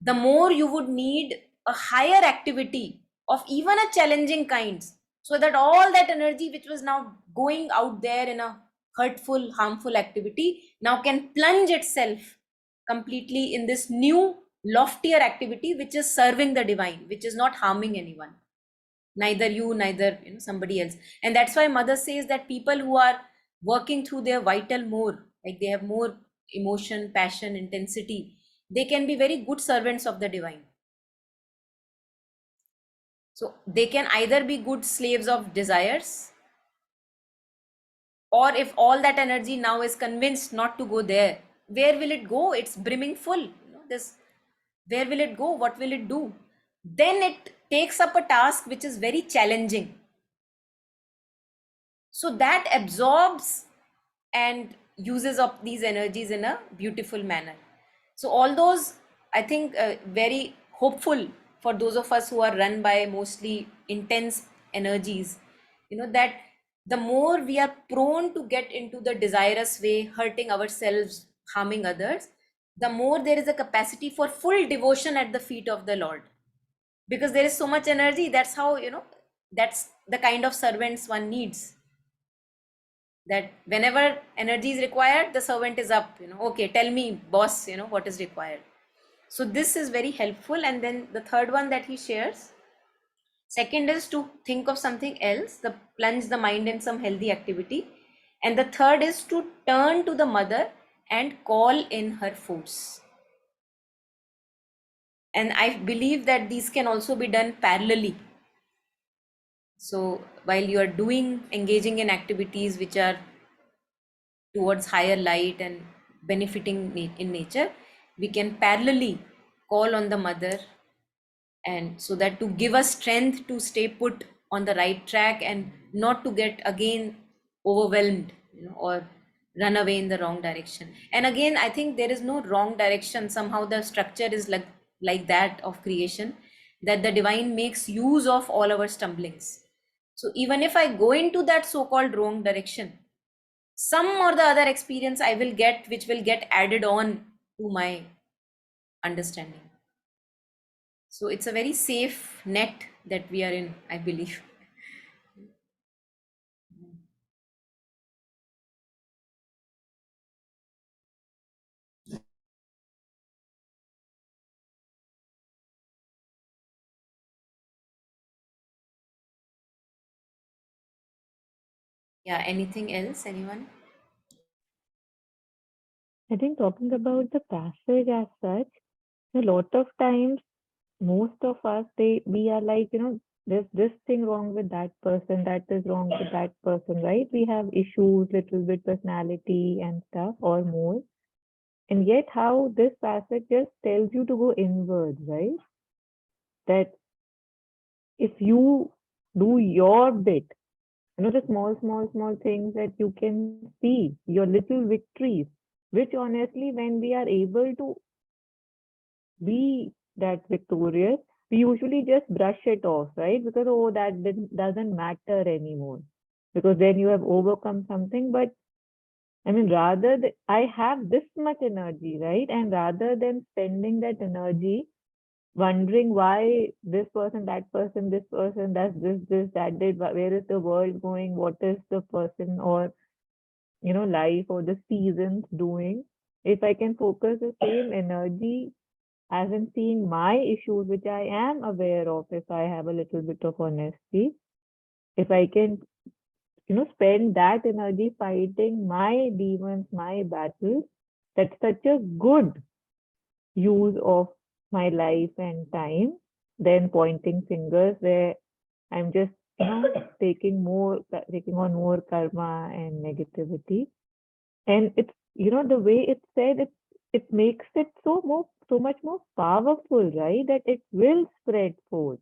the more you would need a higher activity of even a challenging kinds, so that all that energy which was now going out there in a hurtful, harmful activity now can plunge itself completely in this new loftier activity which is serving the divine, which is not harming anyone, neither you, neither somebody else. And that's why mother says that people who are working through their vital more, like they have more emotion, passion, intensity, they can be very good servants of the divine. So they can either be good slaves of desires, or if all that energy now is convinced not to go there, where will it go? It's brimming full, this, where will it go? What will it do? Then it takes up a task which is very challenging, so that absorbs and uses up these energies in a beautiful manner. So all those, I think, very hopeful for those of us who are run by mostly intense energies, that the more we are prone to get into the desirous way, hurting ourselves, harming others, the more there is a capacity for full devotion at the feet of the Lord, because there is so much energy. That's how, that's the kind of servants one needs, that whenever energy is required, the servant is up, okay, tell me boss, what is required. So this is very helpful. And then the third one that he shares, second is to think of something else, the plunge the mind in some healthy activity, and the third is to turn to the mother and call in her force. And I believe that these can also be done parallelly. So while you are engaging in activities which are towards higher light and benefiting in nature, we can parallelly call on the mother, and so that to give us strength to stay put on the right track and not to get again overwhelmed, or run away in the wrong direction. And again, I think there is no wrong direction. Somehow the structure is like that of creation, that the divine makes use of all our stumblings. So even if I go into that so-called wrong direction, some or the other experience I will get, which will get added on to my understanding. So it's a very safe net that we are in, I believe. Yeah, anything else, anyone? I think talking about the passage as such, a lot of times, most of us, we are like, there's this thing wrong with that person, that is wrong with that person, right? We have issues, little bit personality and stuff, or more. And yet, how this passage just tells you to go inwards, right? That if you do your bit, the small things that you can see, your little victories, which honestly, when we are able to be that victorious, we usually just brush it off, right? Because, oh, that doesn't matter anymore. Because then you have overcome something. But I mean, I have this much energy, right? And rather than spending that energy wondering why this person, this person does this, that did, where is the world going, what is the person or, life or the seasons doing, if I can focus the same energy as in seeing my issues, which I am aware of, if I have a little bit of honesty, if I can, spend that energy fighting my demons, my battles, that's such a good use of my life and time than pointing fingers where I'm just, taking on more karma and negativity. And it's, the way it's said, it makes it so much more powerful, right? That it will spread forth.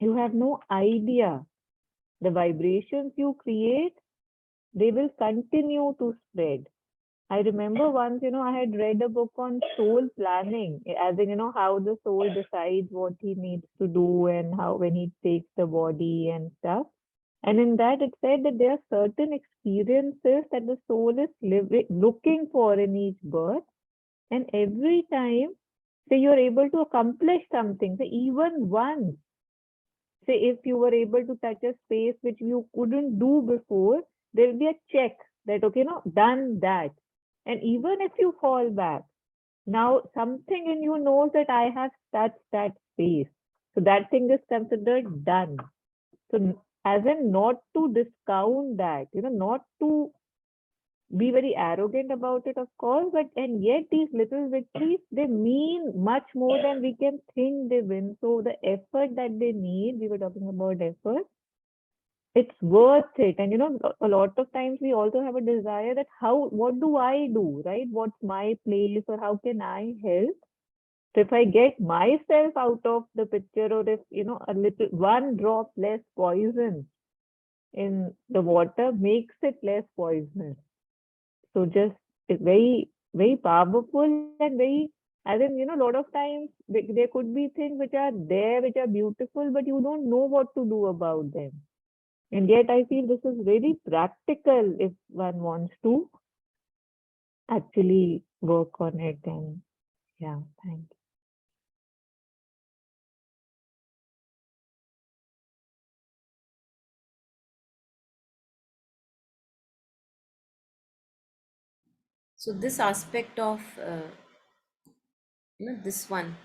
You have no idea. The vibrations you create, they will continue to spread. I remember once, I had read a book on soul planning, as in, how the soul decides what he needs to do and how when he takes the body and stuff. And in that, it said that there are certain experiences that the soul is looking for in each birth. And every time, say you're able to accomplish something, say even once, say if you were able to touch a space which you couldn't do before, there will be a check that, okay, no, done that. And even if you fall back, now something in you knows that I have touched that space. So that thing is considered done. So as in not to discount that, not to be very arrogant about it, of course, but and yet these little victories, they mean much more than we can think they win. So the effort that they need, we were talking about effort, it's worth it. And a lot of times we also have a desire that what do I do, right? What's my place, or how can I help? So if I get myself out of the picture, or if a little one drop less poison in the water makes it less poisonous. So just it's very, very powerful and very, as in, a lot of times there could be things which are there, which are beautiful, but you don't know what to do about them. And yet I feel this is very practical if one wants to actually work on it. And yeah, thank you. So this aspect of this one,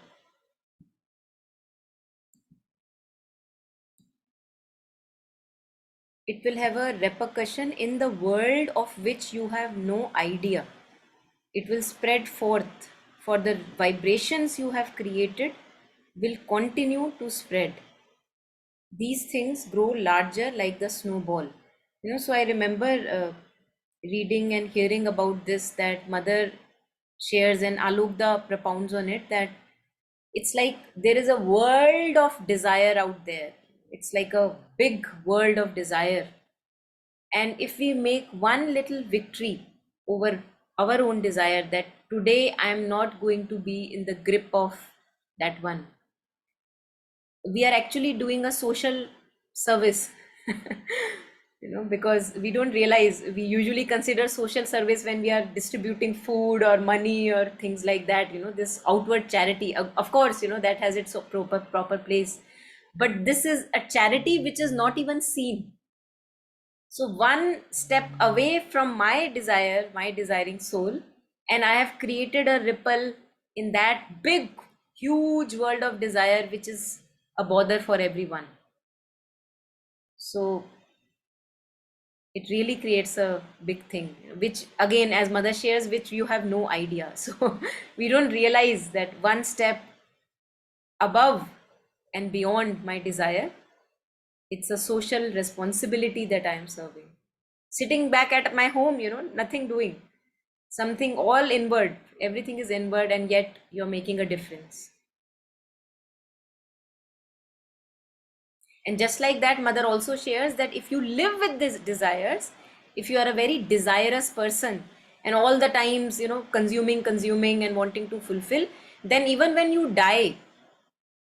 it will have a repercussion in the world of which you have no idea. It will spread forth, for the vibrations you have created will continue to spread. These things grow larger like the snowball. So I remember reading and hearing about this, that mother shares, and Alugda propounds on it, that it's like there is a world of desire out there. It's like a big world of desire. And if we make one little victory over our own desire, that today I am not going to be in the grip of that one, we are actually doing a social service. Because we don't realize, we usually consider social service when we are distributing food or money or things like that, this outward charity. Of course, that has its proper place, but this is a charity which is not even seen. So one step away from my desire, my desiring soul, and I have created a ripple in that big, huge world of desire, which is a bother for everyone. So it really creates a big thing, which again, as mother shares, which you have no idea. So we don't realize that one step above and beyond my desire, it's a social responsibility that I am serving. Sitting back at my home, nothing doing, something all inward, everything is inward, and yet you're making a difference. And just like that, mother also shares that if you live with these desires, if you are a very desirous person and all the times, consuming and wanting to fulfill, then even when you die,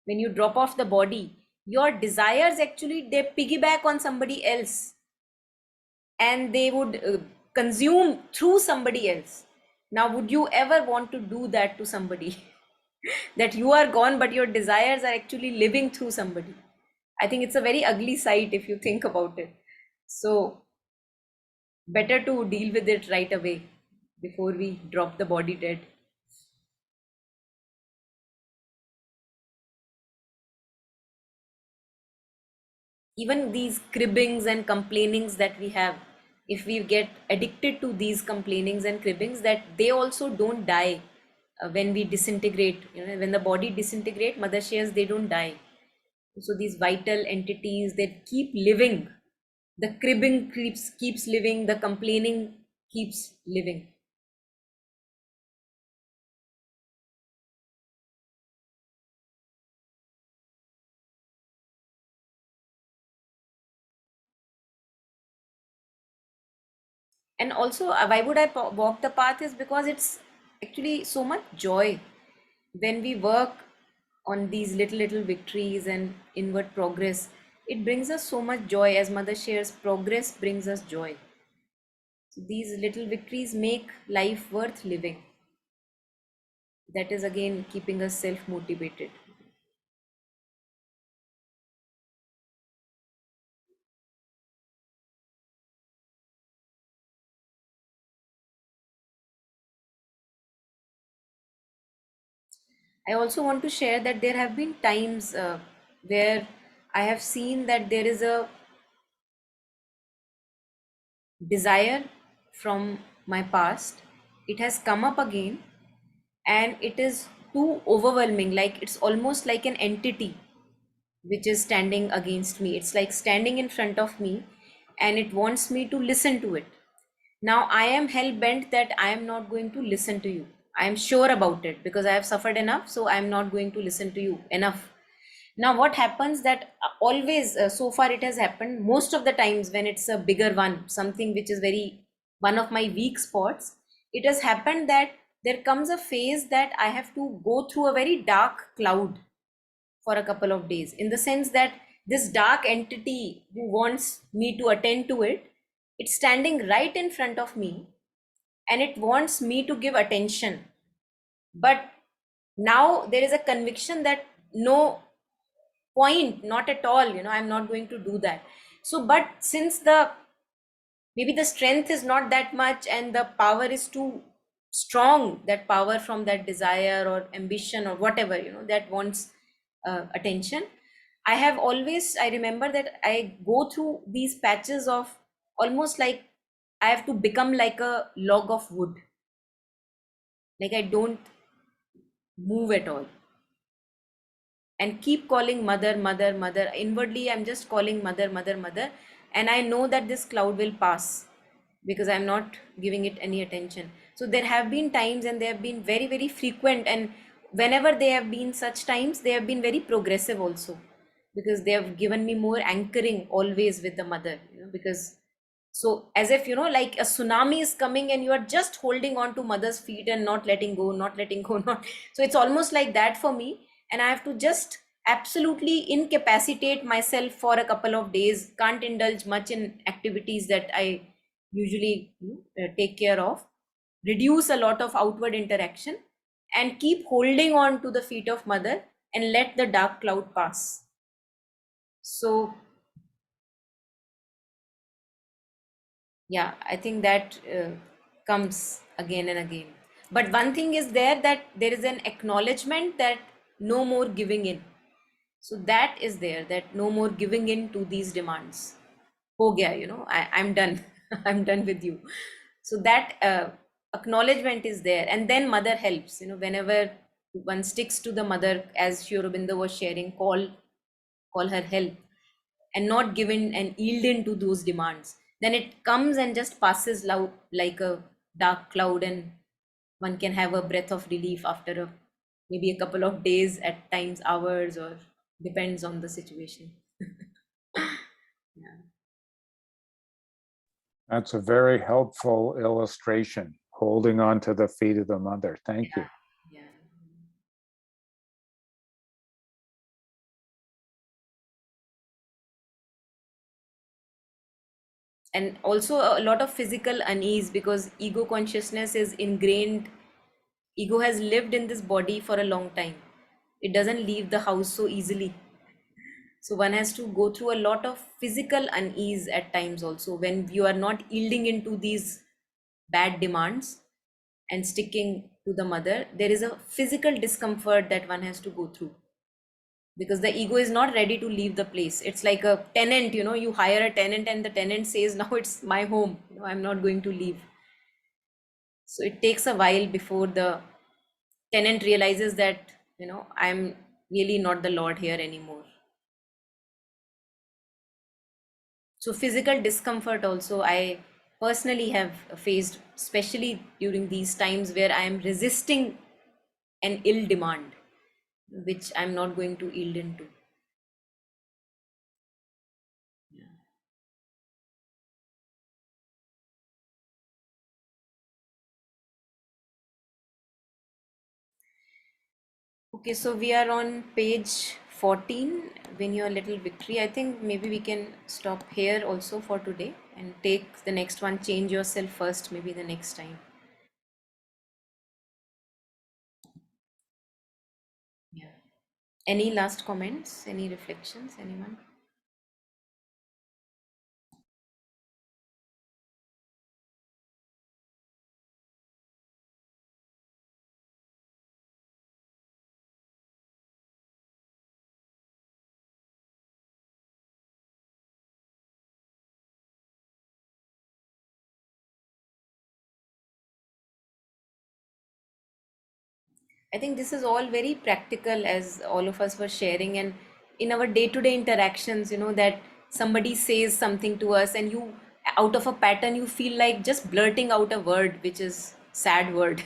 when you drop off the body, your desires actually, they piggyback on somebody else, and they would consume through somebody else. Now, would you ever want to do that to somebody? That you are gone, but your desires are actually living through somebody. I think it's a very ugly sight if you think about it. So, better to deal with it right away before we drop the body dead. Even these cribbings and complainings that we have, if we get addicted to these complainings and cribbings, that they also don't die when we disintegrate. When the body disintegrate, mother shares, they don't die. So these vital entities, they keep living. The cribbing keeps living, the complaining keeps living. And also, why would I walk the path, is because it's actually so much joy when we work on these little victories and inward progress. it brings us so much joy. As mother shares, progress brings us joy. So these little victories make life worth living. That is again keeping us self motivated. I also want to share that there have been times where I have seen that there is a desire from my past. It has come up again and it is too overwhelming. Like it's almost like an entity which is standing against me. It's like standing in front of me and it wants me to listen to it. Now I am hell bent that I am not going to listen to you. I am sure about it because I have suffered enough. So I am not going to listen to you enough. Now what happens that always so far it has happened most of the times when it's a bigger one, something which is very one of my weak spots, it has happened that there comes a phase that I have to go through a very dark cloud for a couple of days, in the sense that this dark entity who wants me to attend to it, it's standing right in front of me and it wants me to give attention. But now there is a conviction that no point, not at all, I'm not going to do that. So but since the maybe the strength is not that much and the power is too strong, that power from that desire or ambition or whatever, that wants attention, I have always, I remember that I go through these patches of almost like I have to become like a log of wood, like I don't move at all and keep calling mother, mother, mother. Inwardly I'm just calling mother, mother, mother, and I know that this cloud will pass because I'm not giving it any attention. So there have been times and they have been very, very frequent, and whenever they have been such times, they have been very progressive also, because they have given me more anchoring always with the mother, because so as if, like a tsunami is coming and you are just holding on to mother's feet and not letting go, not letting go, not. So it's almost like that for me, and I have to just absolutely incapacitate myself for a couple of days, can't indulge much in activities that I usually take care of, reduce a lot of outward interaction, and keep holding on to the feet of mother and let the dark cloud pass. So yeah, I think that comes again and again. But one thing is there, that there is an acknowledgement that no more giving in. So that is there, that no more giving in to these demands. Ho gaya, I'm done. I'm done with you. So that acknowledgement is there, and then mother helps, whenever one sticks to the mother, as Sri Aurobindo was sharing, call her help and not given and yield in to those demands, then it comes and just passes loud like a dark cloud, and one can have a breath of relief after maybe a couple of days, at times hours, or depends on the situation. Yeah. That's a very helpful illustration, holding on to the feet of the mother. Thank you. Yeah. And also a lot of physical unease, because ego consciousness is ingrained. Ego has lived in this body for a long time. It doesn't leave the house so easily. So one has to go through a lot of physical unease at times also, when you are not yielding into these bad demands and sticking to the mother. There is a physical discomfort that one has to go through, because the ego is not ready to leave the place. It's like a tenant, you hire a tenant and the tenant says, now it's my home, I'm not going to leave. So it takes a while before the tenant realizes that, I'm really not the lord here anymore. So physical discomfort also I personally have faced, especially during these times where I am resisting an ill demand, which I'm not going to yield into. Okay, so we are on page 14, win your little victory. I think maybe we can stop here also for today and take the next one, change yourself first, maybe the next time. Yeah. Any last comments? Any reflections? Anyone? I think this is all very practical, as all of us were sharing, and in our day-to-day interactions, that somebody says something to us, and you, out of a pattern, you feel like just blurting out a word, which is sad word,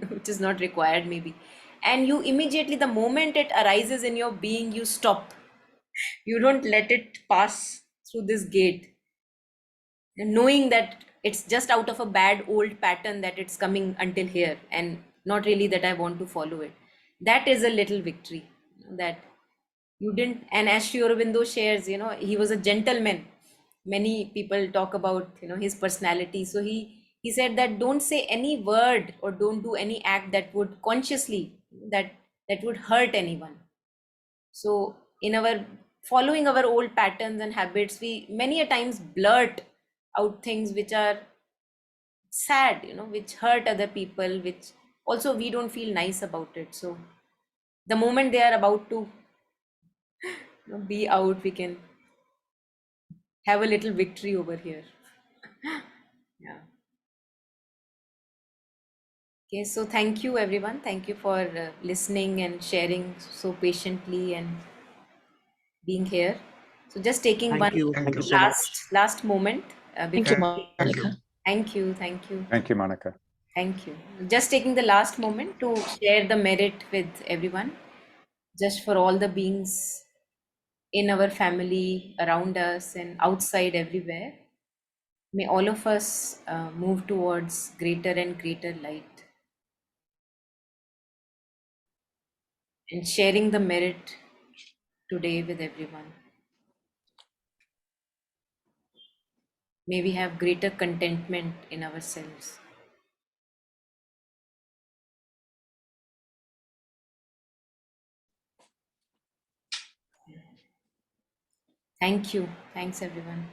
which is not required maybe, and you immediately, the moment it arises in your being, you stop. You don't let it pass through this gate, and knowing that it's just out of a bad old pattern that it's coming until here and not really that I want to follow it. That is a little victory, that you didn't. And as Sri Aurobindo shares, he was a gentleman. Many people talk about, his personality. So he said that don't say any word or don't do any act that would consciously, that that would hurt anyone. So in our following our old patterns and habits, we many a times blurt out things which are sad, which hurt other people, which also we don't feel nice about it. So the moment they are about to, be out, we can have a little victory over here. Yeah. Okay, so thank you everyone. Thank you for listening and sharing so patiently and being here. So just taking Thank one you. Thank Thank you you. so much. last moment Thank you, before. Thank you. Monica. Thank you, thank you. Thank you, Monica. Thank you. Just taking the last moment to share the merit with everyone, just for all the beings in our family, around us, and outside everywhere. May all of us move towards greater and greater light, and sharing the merit today with everyone. May we have greater contentment in ourselves. Thank you. Thanks, everyone.